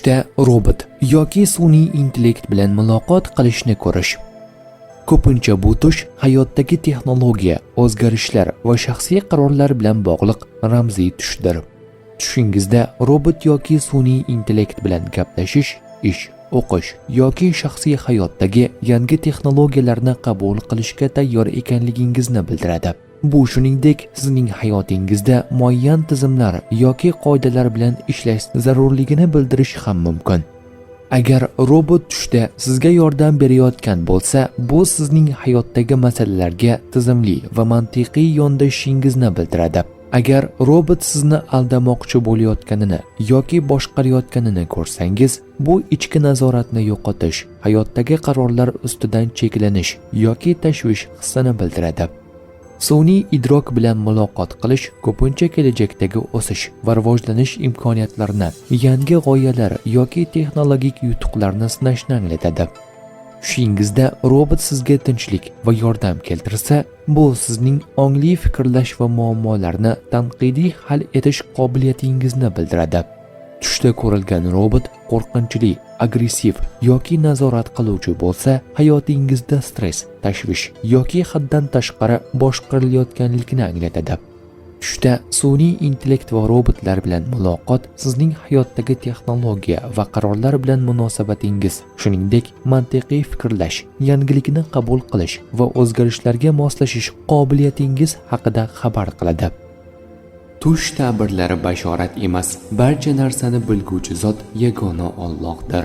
Tushda robot yoki sun'iy intellekt bilan muloqot qilishni ko'rish. Ko'pincha bu tush hayotdagi texnologiya, o'zgarishlar va shaxsiy qarorlar bilan bog'liq ramziy tushdir. Tushingizda robot yoki sun'iy intellekt bilan gaplashish, ish, o'qish yoki shaxsiy hayotdagi yangi texnologiyalarni qabul qilishga tayyor ekanligingizni bildiradi. Bu shuningdek, sizning hayotingizda muayyan tizimlar yoki qoidalar bilan ishlash zarurligini bildirishi ham mumkin. Agar robot tushda sizga yordam berayotgan bo'lsa, bu sizning hayotdagi masalalarga tizimli va mantiqiy yondashishingizni bildiradi. Agar robot sizni aldamoqchi bo'layotganini yoki boshqarayotganini ko'rsangiz, bu ichki nazoratni yo'qotish, hayotdagi qarorlar ustidan cheklanish yoki tashvish hissini bildiradi. Sun'iy idrok bilan muloqot qilish ko'pincha kelajakdagi o'sish va rivojlanish imkoniyatlarini, yangi g'oyalar yoki texnologik yutuqlarni sinashni anglatadi. Tushingizda robot sizga tinchlik va yordam keltirsa, bu sizning ongli fikrlash va muammolarni tanqidiy hal etish qobiliyatingizni bildiradi. Tushda ko'rilgan robot qo'rqinchli, agressiv yoki nazorat qiluvchi bo'lsa, hayotingizda stress, tashvish yoki haddan tashqari boshqarilayotganligini anglatadi. Tushda sun'iy intellekt va robotlar bilan muloqot sizning hayotdagi texnologiya va qarorlar bilan munosabatingiz, shuningdek, mantiqiy fikrlash, yangilikni qabul qilish va o'zgarishlarga moslashish qobiliyatingiz haqida xabar qiladi. Tush ta'birlari bashorat emas, barcha narsani bilguvchi zot yagona Allohdir.